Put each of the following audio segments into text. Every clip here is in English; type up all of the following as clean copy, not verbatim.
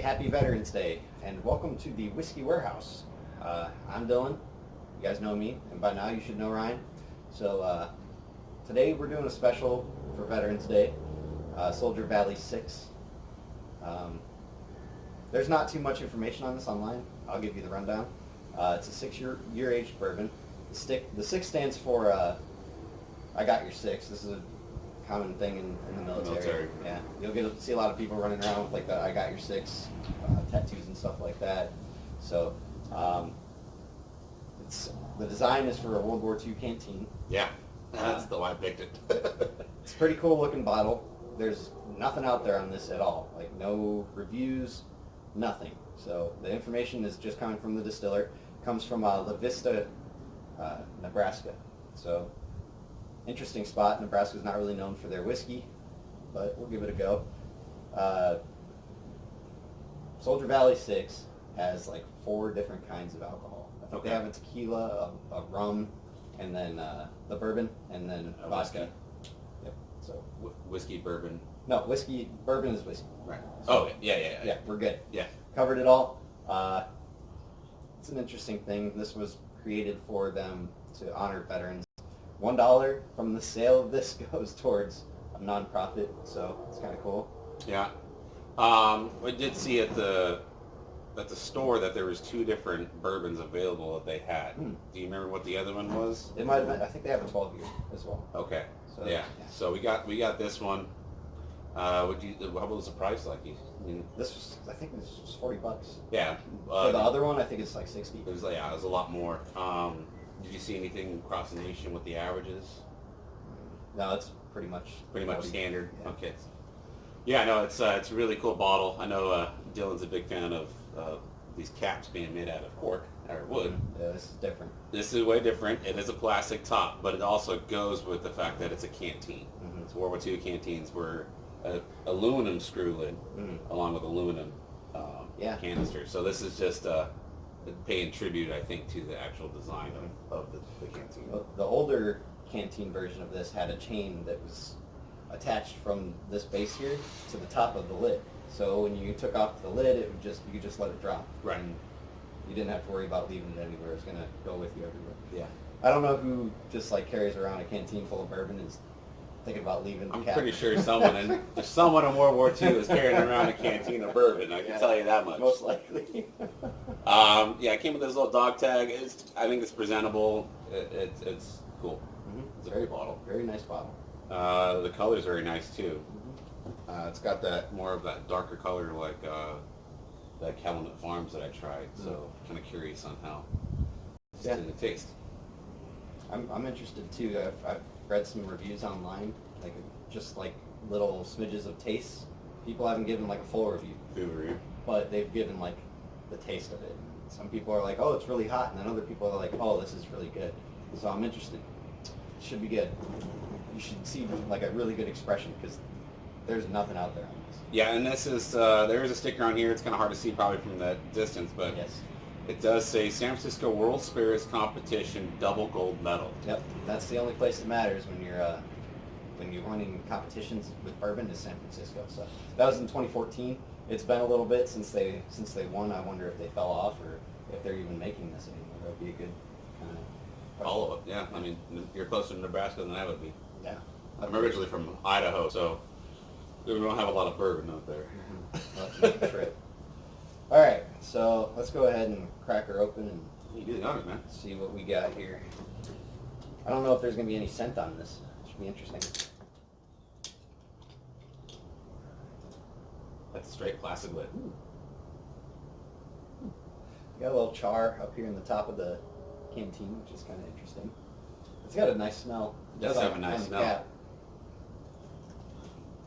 happy Veterans Day, and welcome to the Whiskey Warehouse. I'm Dylan. You guys know me, and by now you should know Ryan. So today we're doing a special for Veterans Day, Soldier Valley 6. There's not too much information on this online. I'll give you the rundown. It's a 6-year aged bourbon. The 6 stands for I got your 6. This is a common thing in the military. Yeah, you'll see a lot of people running around with like the "I got your 6" tattoos and stuff like that. So the design is for a World War II canteen. Yeah, that's the why I picked it. It's a pretty cool looking bottle. There's nothing out there on this at all. Like no reviews, nothing. So the information is just coming from the distiller. Comes from La Vista, Nebraska. So interesting spot. Nebraska's not really known for their whiskey, but we'll give it a go. Soldier Valley 6 has like 4 different kinds of alcohol. I think they have a tequila, a rum, and then the bourbon, and then A vodka. whiskey. Yep. So Whiskey, bourbon. no, whiskey, bourbon is whiskey. Right. So, Yeah, we're good. Yeah. Covered it all. It's an interesting thing. This was created for them to honor veterans. $1 from the sale of this goes towards a nonprofit, so it's kind of cool. Yeah. I did see at the store that there was 2 different bourbons available that they had. Do you remember what the other one was? It might have been, I think they have a 12-year as well. Okay. So, Yeah. So we got this one. What was the price like? I think this was $40. Yeah. For the other one, I think it's like 60. It was a lot more. Did you see anything across the nation with the averages? No, it's pretty much standard. Yeah. Okay. Yeah, no, it's a really cool bottle. I know Dylan's a big fan of these caps being made out of cork or wood. Yeah, this is different. This is way different. It is a plastic top, but it also goes with the fact that it's a canteen. Mm-hmm. So World War II canteens were aluminum screw lid along with aluminum canister. So this is just paying tribute, I think, to the actual design of the canteen. The older canteen version of this had a chain that was attached from this base here to the top of the lid. So when you took off the lid, you could just let it drop. Right. And you didn't have to worry about leaving it anywhere. It was gonna go with you everywhere. Yeah. I don't know who just like carries around a canteen full of bourbon and is thinking about leaving the I'm cap. pretty sure someone in World War II is carrying around a canteen of bourbon. I can tell you that much. Most likely. Yeah, it came with this little dog tag. I think it's presentable. It's cool. Mm-hmm. It's a great bottle. Very nice bottle. The color's very nice too. Mm-hmm. It's got that more of that darker color like that Calumet Farms that I tried. So kind of curious on how it's going to taste. I'm interested too. I've read some reviews online, like just like little smidges of taste. People haven't given like a full review, but they've given like the taste of it. Some people are like, oh, it's really hot, and then other people are like, oh, this is really good. So I'm interested. It should be good. You should see like a really good expression because there's nothing out there on this. Yeah, and this is there is a sticker on here. It's kind of hard to see probably from that distance, but yes, it does say San Francisco World Spirits Competition double gold medal. Yep, that's the only place that matters when you're running competitions with bourbon is San Francisco. So that was in 2014. It's been a little bit since they won. I wonder if they fell off or if they're even making this anymore. That would be a good kind of All of it, yeah. I mean, you're closer to Nebraska than I would be. Yeah. I'm originally from Idaho, so we don't have a lot of bourbon out there. Well, that's a big trip. All right, so let's go ahead and crack her open and You do the honors, man. see what we got here. I don't know if there's going to be any scent on this. Should be interesting. That's a straight plastic lid. You got a little char up here in the top of the canteen, which is kind of interesting. It's got a nice smell. It does have a nice smell. Cap.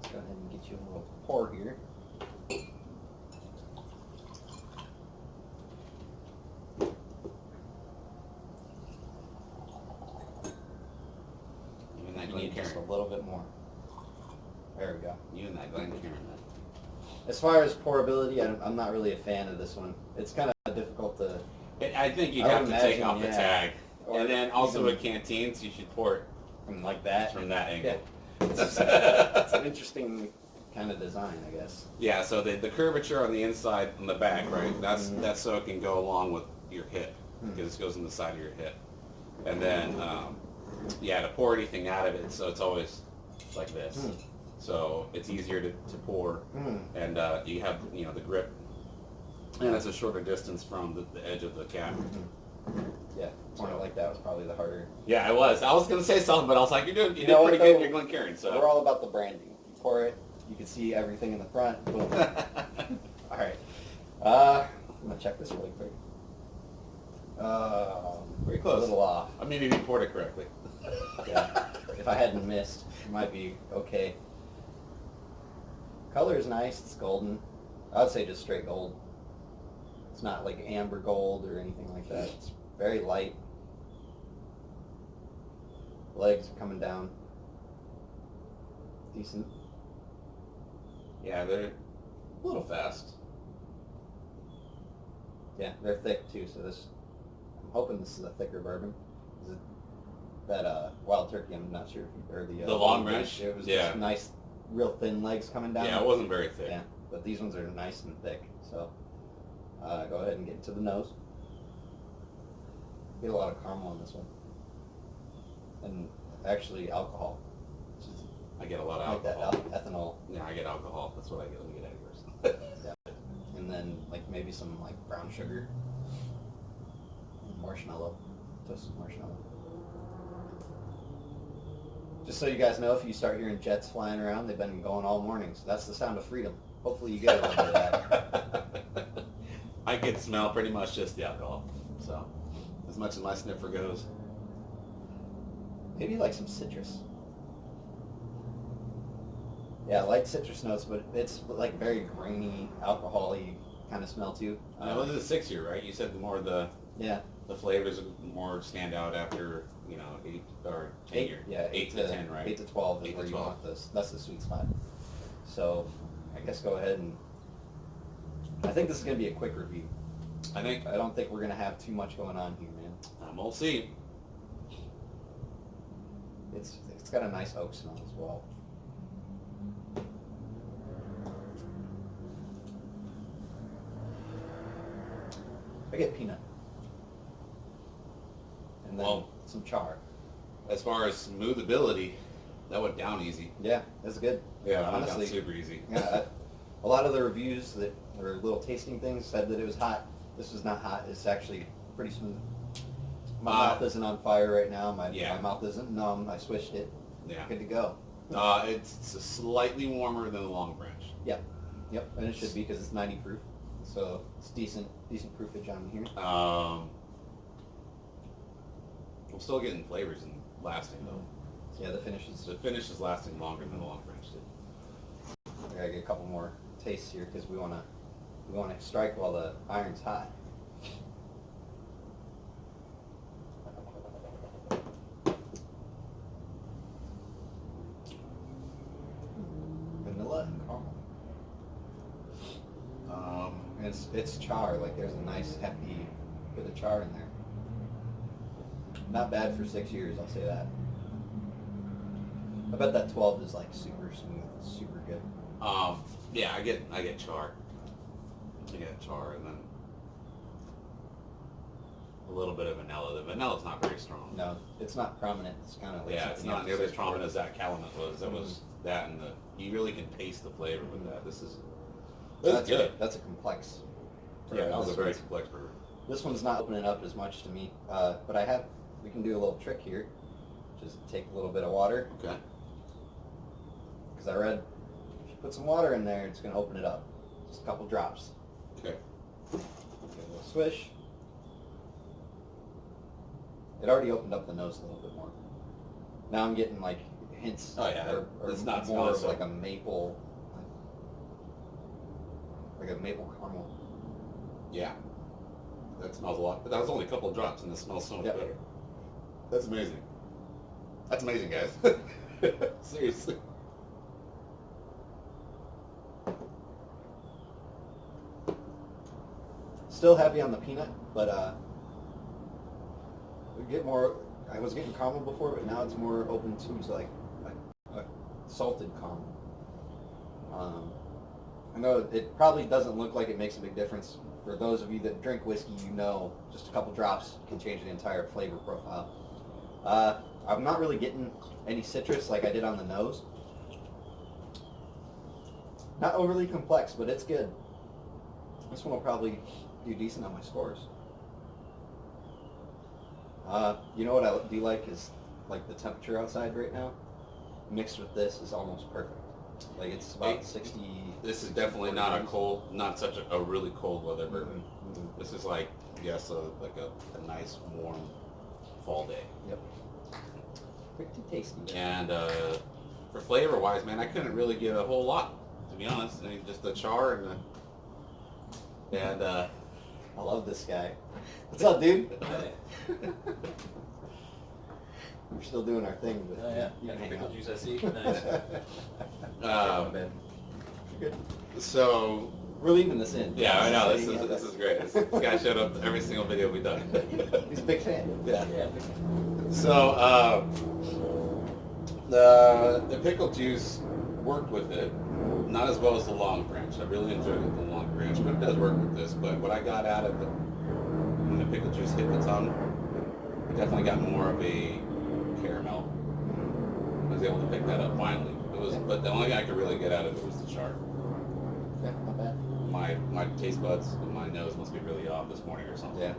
Let's go ahead and get you a little pour here. You and that You need just a Glencairn. little bit more. There we go. You and that Glencairn. As far as pourability, I'm not really a fan of this one. It's kind of difficult to... I think you'd I have would to take imagine, off the yeah. tag. Or And then also even- with canteens, you should pour it from like that. from that angle. It's an interesting kind of design, I guess. Yeah, so the curvature on the inside, on the back, right? That's so it can go along with your hip, because it goes in the side of your hip. And then, to pour anything out of it, so it's always like this. So it's easier to pour, and you have the grip, and it's a shorter distance from the edge of the cap. Yeah, pouring it like that was probably the harder. Yeah, I was going to say something, but I was like, you did pretty good in your Glencairn. So we're all about the branding. You pour it, you can see everything in the front. Boom. All right. I'm gonna check this really quick. Pretty close. A little off. I mean, if you poured it correctly. Yeah. If I hadn't missed, it might be okay. Color is nice. It's golden. I would say just straight gold. It's not like amber gold or anything like that. It's very light. Legs are coming down. Decent. Yeah, they're a little fast. Yeah, they're thick too. So I'm hoping this is a thicker bourbon. Is it that Wild Turkey? I'm not sure if you or the Long Branch. It was just nice, real thin legs coming down. Yeah, it wasn't very thick. Yeah, but these ones are nice and thick. So go ahead and get into the nose. Get a lot of caramel on this one, and actually alcohol. I get a lot of alcohol. Like that ethanol. Yeah, I get alcohol. That's what I get. Let me get out of yours. Yeah. And then like maybe some like brown sugar, and marshmallow, toasted marshmallow. Just so you guys know, if you start hearing jets flying around, they've been going all morning. So that's the sound of freedom. Hopefully you get a little bit of that. I can smell pretty much just the alcohol. So as much as my sniffer goes. Maybe like some citrus. Yeah, light citrus notes, but it's like very grainy, alcohol-y kind of smell too. Well, this is 6 year, right? You said the flavors more stand out after 8 or 10 year. Yeah, 8 to 10, right? 8 to 12 is 8 where to you 12. want this. That's the sweet spot. So I guess go ahead and I think this is going to be a quick review. I don't think we're going to have too much going on here, man. We'll see. It's got a nice oak smell as well. I get peanut. And then some char. As far as smoothability, that went down easy. Yeah, that's good. Yeah, honestly, went down super easy. Yeah, a lot of the reviews that were little tasting things said that it was hot. This was not hot. It's actually pretty smooth. My mouth isn't on fire right now. My mouth isn't numb. I switched it. Yeah. Good to go. It's slightly warmer than the Long Branch. Yep. And it should be because it's 90 proof. So it's decent proofage on here. I'm still getting flavors and lasting though. Yeah, the finish is lasting longer than the Long Branch did. I gotta get a couple more tastes here because we wanna strike while the iron's hot. Vanilla and caramel. And it's char. Like there's a nice hefty bit of char in there. Not bad for 6 years, I'll say that. I bet that 12 is like super smooth, super good. Yeah, I get char. I get char and then a little bit of vanilla. The vanilla's not very strong. No, it's not prominent. It's kind of like it's not nearly as prominent as that Calumet was. That was that, and you really can taste the flavor with that. That's good. That's a complex. Yeah, that was a very complex burger. This one's not opening up as much to me, but we can do a little trick here. Just take a little bit of water. Okay. Because I read if you put some water in there, it's going to open it up. Just a couple drops. Okay. Give a little swish. It already opened up the nose a little bit more. Now I'm getting like hints. Oh yeah, or it's not more of so. like a maple, like a maple caramel. Yeah. That smells a lot. But that was only a couple of drops, and it smells so much better. That's amazing. That's amazing, guys. Seriously. Still heavy on the peanut, but we get more. I was getting caramel before, but now it's more open to like salted caramel. I know it probably doesn't look like it makes a big difference. For those of you that drink whiskey, you know just a couple drops can change the entire flavor profile. I'm not really getting any citrus like I did on the nose. Not overly complex, but it's good. This one will probably do decent on my scores. You know what I do like is like the temperature outside right now. Mixed with this is almost perfect. Like it's about 60. This is definitely not a cold, not such a really cold weather bourbon. Mm-hmm. This is like, yes, like a nice warm fall day. Yep. Pretty tasty. And for flavor wise, man, I couldn't really get a whole lot, to be honest. I mean, just the char and I love this guy. What's up, dude? We're still doing our thing, but you can pickle juice, I see. Nice. Good. So we're leaving this in. Yeah, I know. This is great. This guy showed up every single video we've done. He's a big fan. Yeah. Big fan. So the pickle juice worked with it. Not as well as the long branch. I really enjoyed the long branch, but it does work with this. But what I got out of it when the pickle juice hit the tongue, I definitely got more of a caramel. I was able to pick that up finally. But the only thing I could really get out of it was the char. Yeah, not bad. My taste buds and my nose must be really off this morning or something. Yeah.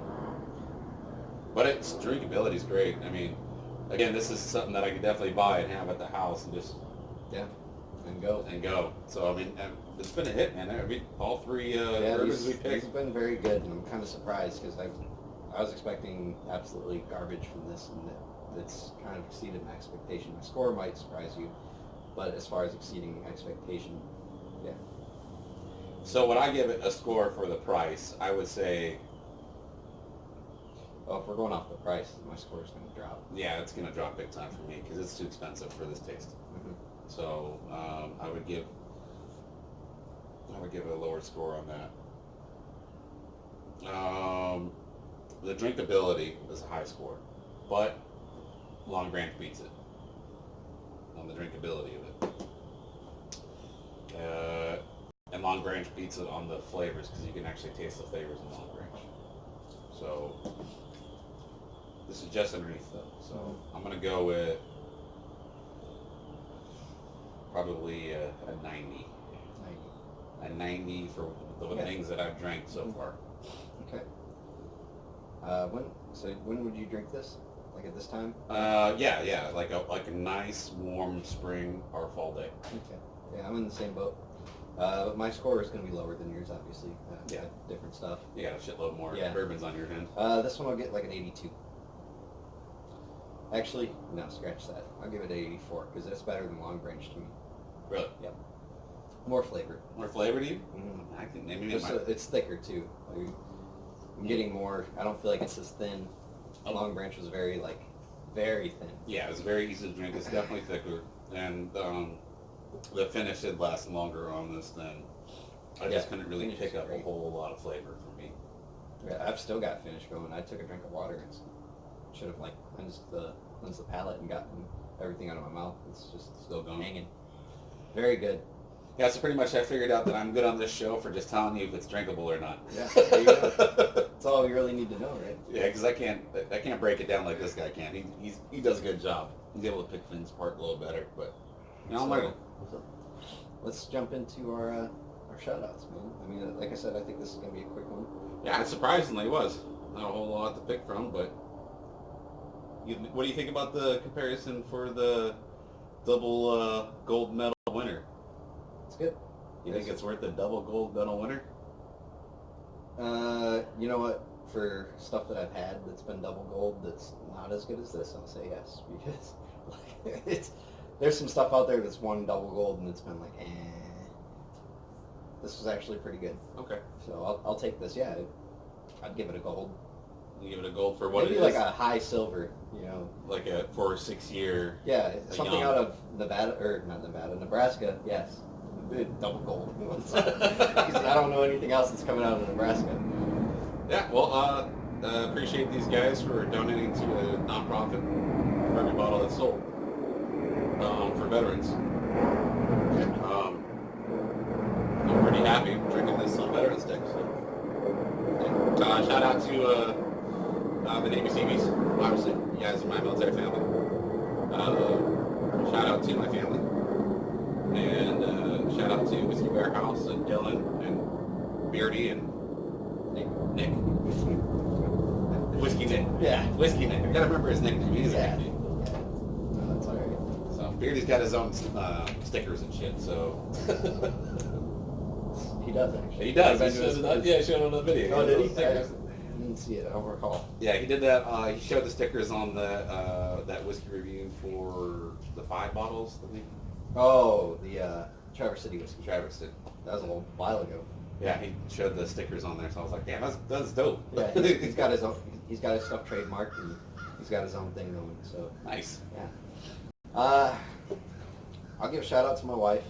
But its drinkability is great. I mean, again, this is something that I could definitely buy and have at the house and just and go. So I mean, it's been a hit, man. I mean, all three bourbons we These picked. have been very good, and I'm kind of surprised because I was expecting absolutely garbage from this, and it's kind of exceeded my expectation. My score might surprise you, but as far as exceeding expectation, yeah. So when I give it a score for the price, I would say, well, if we're going off the price, my score is going to drop. yeah, it's going to drop big time for me because it's too expensive for this taste. Mm-hmm. So I would give it a lower score on that. The drinkability is a high score, but Long Branch beats it on the drinkability of it. And Long Branch beats it on the flavors because you can actually taste the flavors in Long Branch. So this is just underneath though. So I'm going to go with probably a 90. A 90 for the things that I've drank so far. Okay. When would you drink this? Like at this time? Yeah, like a nice warm spring or fall day. Okay. Yeah, I'm in the same boat. But my score is going to be lower than yours, obviously. Yeah. Different stuff. You got a shitload more bourbons on your hand. This one will get like an 82. Actually, no, scratch that. I'll give it an 84 because it's better than Long Branch to me. Really? Yep. More flavor. More flavor to you? Mm-hmm. I think maybe it's thicker too. Like, I'm getting more. I don't feel like it's as thin. Long Branch was very thin. Yeah, it's very easy to drink. It's definitely thicker, and the finish did last longer on this than I just couldn't really pick up a whole lot of flavor for me. Yeah, I've still got finish going. I took a drink of water and should have cleansed the palate and gotten everything out of my mouth. It's just Still going. hanging. Very good. Yeah, so pretty much I figured out that I'm good on this show for just telling you if it's drinkable or not. Yeah, there you go. That's all you really need to know, right? Yeah, because I can't break it down like this guy can. He does a good job. He's able to pick things apart a little better, but I'm learning. Let's jump into our shout-outs, man. I mean, like I said, I think this is going to be a quick one. Yeah, it surprisingly was. Not a whole lot to pick from, but what do you think about the comparison for the double gold medal winner? It's good. You think it's worth the double gold medal winner? You know what? For stuff that I've had that's been double gold that's not as good as this, I'll say yes, because there's some stuff out there that's won double gold and it's been like, eh. This was actually pretty good. Okay. So I'll take this. Yeah, I'd give it a gold. You give it a gold for what Maybe it is? like a high silver, Like for a 6-year. Yeah, something out of Nebraska. Yes, double gold. Because I don't know anything else that's coming out of Nebraska. Yeah, well, appreciate these guys for donating to a nonprofit for every bottle that's sold for veterans. Warehouse and Dylan and Beardy and Nick. Whiskey Nick. Yeah. Whiskey Nick. I gotta remember his nickname. He's Yeah. a nickname. No, that's alright. So Beardy's got his own stickers and shit, so. He does actually. He does. I've been to his- Yeah, I showed him on the video. Oh, did he? Stickers. I didn't see it. I don't recall. Yeah, he did that. He showed the stickers on the that whiskey review for the 5 bottles, I think. Oh, the Traverse City whiskey. Travis did. That was a little while ago. Yeah, he showed the stickers on there, so I was like, damn, that's dope. Yeah, he's got his own. He's got his stuff trademarked, and he's got his own thing going. So Nice. yeah. I'll give a shout out to my wife.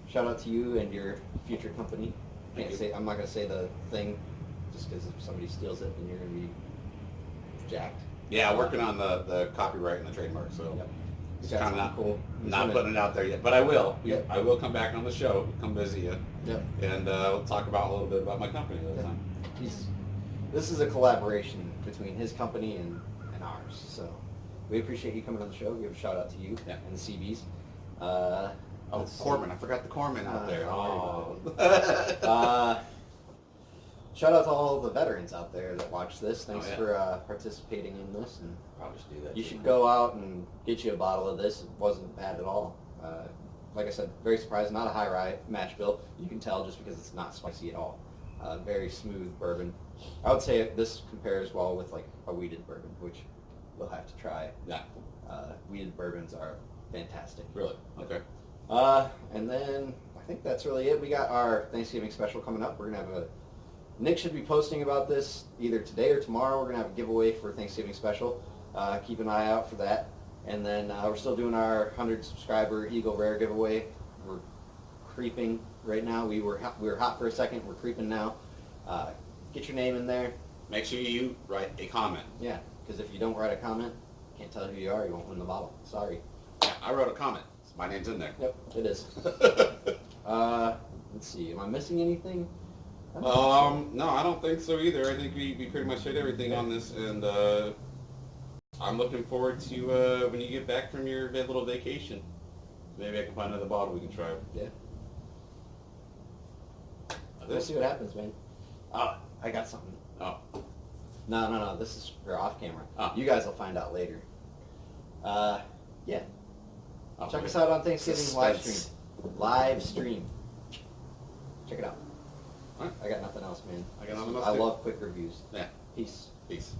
Shout out to you and your future company. Thank you. I'm not gonna say the thing, just because if somebody steals it, then you're gonna be jacked. Yeah, working on the copyright and the trademark, so Yep. it's Got kind of something cool. He's not gonna- putting it out there yet, but I will. Yep. I will come back on the show, come visit you, Yep. and we'll talk about a little bit about my company this Yep. time. This is a collaboration between his company and ours. So we appreciate you coming on the show. Give a shout out to you Yeah. and the CBs. Oh, let's see. Corbin, I forgot the Corman out there. don't Oh. Shout out to all the veterans out there that watch this. Thanks yeah. for participating in this. And Probably should do that. you should go out and get you a bottle of this. It wasn't bad at all. Like I said, very surprised. Not a high rye mash bill. You can tell just because it's not spicy at all. Very smooth bourbon. I would say this compares well with like a wheated bourbon, which we'll have to try. Yeah. Wheated bourbons are fantastic. Really? Okay. And then I think that's really it. We got our Thanksgiving special coming up. We're gonna have Nick should be posting about this either today or tomorrow. We're gonna have a giveaway for Thanksgiving special. Keep an eye out for that. And then we're still doing our 100 subscriber Eagle Rare giveaway. We're creeping right now. We were hot for a second. We're creeping now. Get your name in there. Make sure you write a comment. Yeah, because if you don't write a comment, can't tell who you are. You won't win the bottle. Sorry. Yeah, I wrote a comment. So my name's in there. Yep, it is. Let's see. Am I missing anything? I'm not sure. No, I don't think so either. I think we pretty much hit everything on this, and I'm looking forward to when you get back from your little vacation. Maybe I can find another bottle we can try. Yeah. We'll see what happens, man. I got something. Oh. No. This is for off camera. Oh. You guys will find out later. Yeah. Oh, Check okay. us out on Thanksgiving live Suspense. stream. Live stream. Check it out. All right. I got nothing else, man. I got nothing else I too. love quick reviews. Yeah. Peace. Peace.